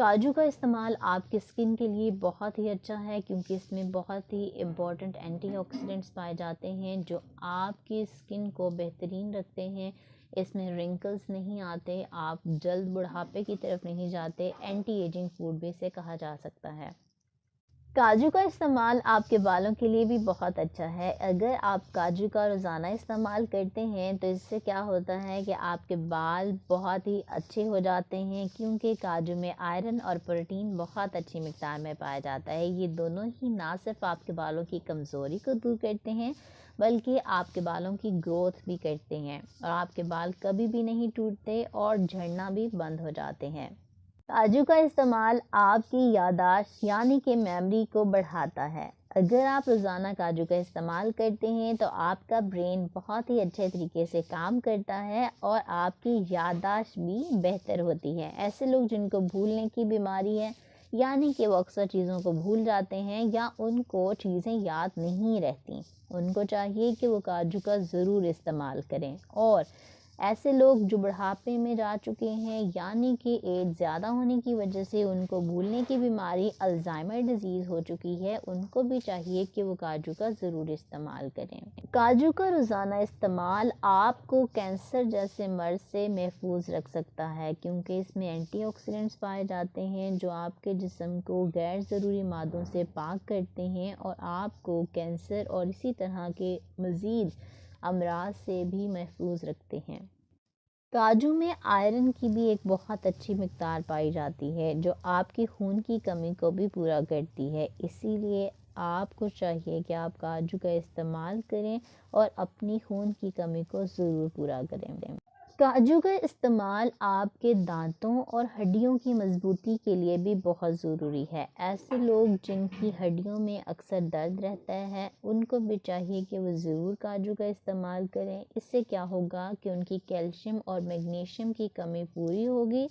کاجو کا استعمال آپ کی اسکن کے لیے بہت ہی اچھا ہے، کیونکہ اس میں بہت ہی امپورٹنٹ اینٹی آکسیڈنٹس پائے جاتے ہیں جو آپ کی اسکن کو بہترین رکھتے ہیں۔ اس میں رنکلز نہیں آتے، آپ جلد بڑھاپے کی طرف نہیں جاتے، اینٹی ایجنگ فوڈ بھی اسے کہا جا سکتا ہے۔ کاجو کا استعمال آپ کے بالوں کے لیے بھی بہت اچھا ہے۔ اگر آپ کاجو کا روزانہ استعمال کرتے ہیں تو اس سے کیا ہوتا ہے کہ آپ کے بال بہت ہی اچھے ہو جاتے ہیں، کیونکہ کاجو میں آئرن اور پروٹین بہت اچھی مقدار میں پایا جاتا ہے۔ یہ دونوں ہی نہ صرف آپ کے بالوں کی کمزوری کو دور کرتے ہیں بلکہ آپ کے بالوں کی گروتھ بھی کرتے ہیں، اور آپ کے بال کبھی بھی نہیں ٹوٹتے اور جھڑنا بھی بند ہو جاتے ہیں۔ کاجو کا استعمال آپ کی یادداشت یعنی کہ میموری کو بڑھاتا ہے۔ اگر آپ روزانہ کاجو کا استعمال کرتے ہیں تو آپ کا برین بہت ہی اچھے طریقے سے کام کرتا ہے اور آپ کی یادداشت بھی بہتر ہوتی ہے۔ ایسے لوگ جن کو بھولنے کی بیماری ہے، یعنی کہ وہ اکثر چیزوں کو بھول جاتے ہیں یا ان کو چیزیں یاد نہیں رہتی، ان کو چاہیے کہ وہ کاجو کا ضرور استعمال کریں۔ اور ایسے لوگ جو بڑھاپے میں جا چکے ہیں، یعنی کہ ایج زیادہ ہونے کی وجہ سے ان کو بھولنے کی بیماری الزائمر ڈیزیز ہو چکی ہے، ان کو بھی چاہیے کہ وہ کاجو کا ضرور استعمال کریں۔ کاجو کا روزانہ استعمال آپ کو کینسر جیسے مرض سے محفوظ رکھ سکتا ہے، کیونکہ اس میں اینٹی آکسیڈنٹس پائے جاتے ہیں جو آپ کے جسم کو غیر ضروری مادوں سے پاک کرتے ہیں اور آپ کو کینسر اور اسی طرح کے مزید امراض سے بھی محفوظ رکھتے ہیں۔ کاجو میں آئرن کی بھی ایک بہت اچھی مقدار پائی جاتی ہے جو آپ کی خون کی کمی کو بھی پورا کرتی ہے، اسی لیے آپ کو چاہیے کہ آپ کاجو کا استعمال کریں اور اپنی خون کی کمی کو ضرور پورا کریں۔ کاجو کا استعمال آپ کے دانتوں اور ہڈیوں کی مضبوطی کے لیے بھی بہت ضروری ہے۔ ایسے لوگ جن کی ہڈیوں میں اکثر درد رہتا ہے، ان کو بھی چاہیے کہ وہ ضرور کاجو کا استعمال کریں۔ اس سے کیا ہوگا کہ ان کی کیلشیم اور میگنیشیم کی کمی پوری ہوگی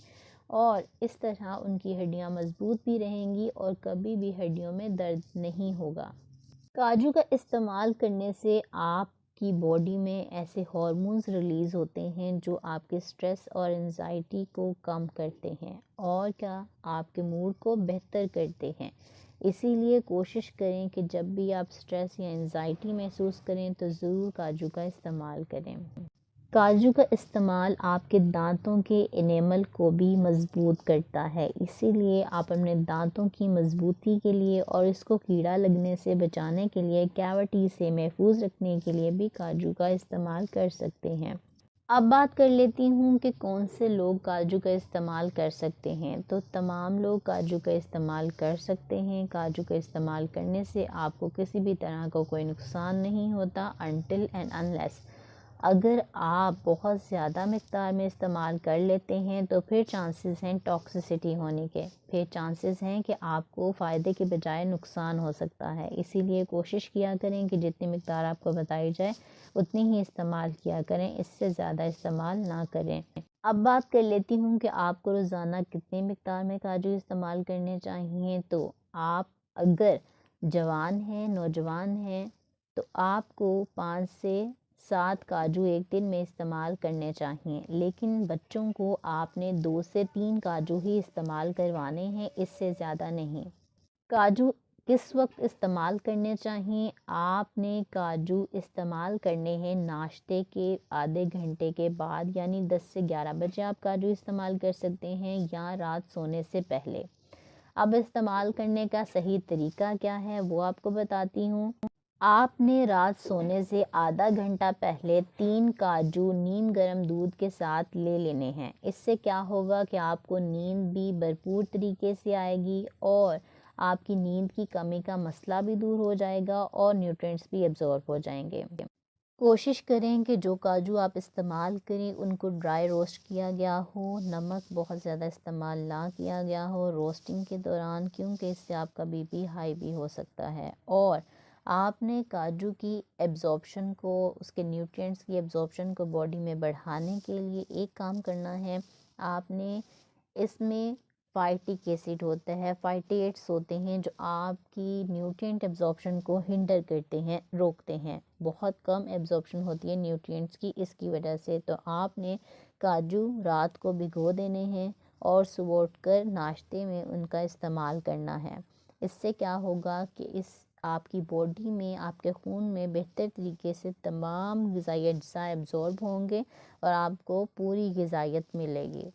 اور اس طرح ان کی ہڈیاں مضبوط بھی رہیں گی اور کبھی بھی ہڈیوں میں درد نہیں ہوگا۔ کاجو کا استعمال کرنے سے آپ کی باڈی میں ایسے ہارمونز ریلیز ہوتے ہیں جو آپ کے سٹریس اور انزائٹی کو کم کرتے ہیں اور کیا آپ کے موڈ کو بہتر کرتے ہیں۔ اسی لیے کوشش کریں کہ جب بھی آپ سٹریس یا انزائٹی محسوس کریں تو ضرور کاجو کا استعمال کریں۔ کاجو کا استعمال آپ کے دانتوں کے انیمل کو بھی مضبوط کرتا ہے، اسی لیے آپ اپنے دانتوں کی مضبوطی کے لیے اور اس کو کیڑا لگنے سے بچانے کے لیے، کیوٹی سے محفوظ رکھنے کے لیے بھی کاجو کا استعمال کر سکتے ہیں۔ اب بات کر لیتی ہوں کہ کون سے لوگ کاجو کا استعمال کر سکتے ہیں۔ تو تمام لوگ کاجو کا استعمال کر سکتے ہیں۔ کاجو کا استعمال کرنے سے آپ کو کسی بھی طرح کا کوئی نقصان نہیں ہوتا until and unless اگر آپ بہت زیادہ مقدار میں استعمال کر لیتے ہیں تو پھر چانسز ہیں ٹاکسیسٹی ہونے کے، پھر چانسز ہیں کہ آپ کو فائدے کے بجائے نقصان ہو سکتا ہے۔ اسی لیے کوشش کیا کریں کہ جتنی مقدار آپ کو بتائی جائے اتنی ہی استعمال کیا کریں، اس سے زیادہ استعمال نہ کریں۔ اب بات کر لیتی ہوں کہ آپ کو روزانہ کتنی مقدار میں کاجو استعمال کرنے چاہیے۔ تو آپ اگر جوان ہیں، نوجوان ہیں، تو آپ کو 5 سے 7 کاجو ایک دن میں استعمال کرنے چاہیے، لیکن بچوں کو آپ نے 2 سے 3 کاجو ہی استعمال کروانے ہیں، اس سے زیادہ نہیں۔ کاجو کس وقت استعمال کرنے چاہیے؟ آپ نے کاجو استعمال کرنے ہیں ناشتے کے آدھے گھنٹے کے بعد، یعنی 10 سے 11 بجے آپ کاجو استعمال کر سکتے ہیں یا رات سونے سے پہلے۔ اب استعمال کرنے کا صحیح طریقہ کیا ہے وہ آپ کو بتاتی ہوں۔ آپ نے رات سونے سے آدھا گھنٹہ پہلے 3 کاجو نیم گرم دودھ کے ساتھ لے لینے ہیں۔ اس سے کیا ہوگا کہ آپ کو نیند بھی بھرپور طریقے سے آئے گی اور آپ کی نیند کی کمی کا مسئلہ بھی دور ہو جائے گا اور نیوٹرینٹس بھی ایبزارب ہو جائیں گے۔ کوشش کریں کہ جو کاجو آپ استعمال کریں ان کو ڈرائی روسٹ کیا گیا ہو، نمک بہت زیادہ استعمال نہ کیا گیا ہو روسٹنگ کے دوران، کیونکہ اس سے آپ کا بی پی ہائی بھی ہو سکتا ہے۔ اور آپ نے کاجو کی ایبزارپشن کو، اس کے نیوٹرینٹس کی ایبزارپشن کو باڈی میں بڑھانے کے لیے ایک کام کرنا ہے، آپ نے اس میں فائٹک ایسڈ ہوتا ہے، فائٹیٹس ہوتے ہیں جو آپ کی نیوٹرینٹ ایبزارپشن کو ہنڈر کرتے ہیں، روکتے ہیں، بہت کم ایبزارپشن ہوتی ہے نیوٹرینٹس کی اس کی وجہ سے۔ تو آپ نے کاجو رات کو بھگو دینے ہیں اور صبح اٹھ کر ناشتے میں ان کا استعمال کرنا ہے۔ اس سے کیا ہوگا کہ آپ کی باڈی میں، آپ کے خون میں بہتر طریقے سے تمام غذائی اجزاء ایبزورب ہوں گے اور آپ کو پوری غذائیت ملے گی۔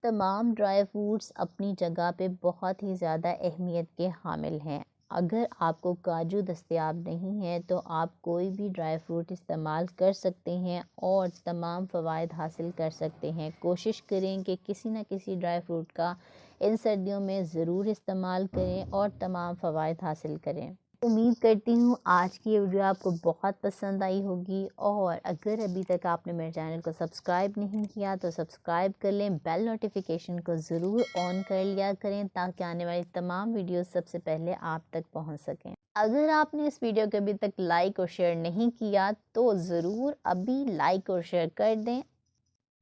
تمام ڈرائی فروٹس اپنی جگہ پہ بہت ہی زیادہ اہمیت کے حامل ہیں۔ اگر آپ کو کاجو دستیاب نہیں ہے تو آپ کوئی بھی ڈرائی فروٹ استعمال کر سکتے ہیں اور تمام فوائد حاصل کر سکتے ہیں۔ کوشش کریں کہ کسی نہ کسی ڈرائی فروٹ کا ان سردیوں میں ضرور استعمال کریں اور تمام فوائد حاصل کریں۔ امید کرتی ہوں آج کی یہ ویڈیو آپ کو بہت پسند آئی ہوگی، اور اگر ابھی تک آپ نے میرے چینل کو سبسکرائب نہیں کیا تو سبسکرائب کر لیں، بیل نوٹیفیکیشن کو ضرور آن کر لیا کریں تاکہ آنے والی تمام ویڈیوز سب سے پہلے آپ تک پہنچ سکیں۔ اگر آپ نے اس ویڈیو کو ابھی تک لائک اور شیئر نہیں کیا تو ضرور ابھی لائک اور شیئر کر دیں۔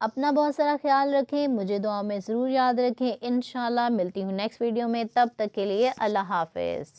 اپنا بہت سارا خیال رکھیں، مجھے دعا میں ضرور یاد رکھیں۔ انشاءاللہ ملتی ہوں نیکسٹ ویڈیو میں، تب تک کے لیے اللہ حافظ۔